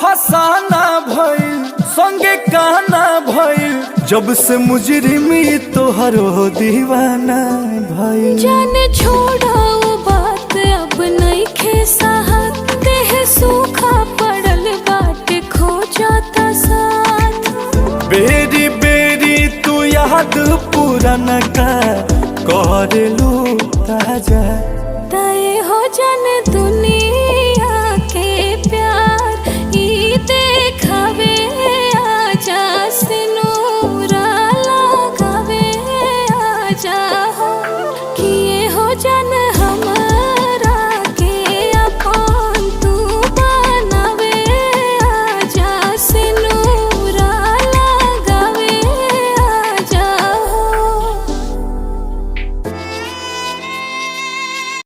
फसाना भइल संगे कहना भइल जब से मुजरिमी तोहरो दीवाना भइल। जाने छोड़ा वो बात अब नइखे साहत, देह सूखा पड़ल बाटे खो जाता साथ। बेरी बेरी तू याद पुराना का कर लू ताजा। तय हो जाने दुनिया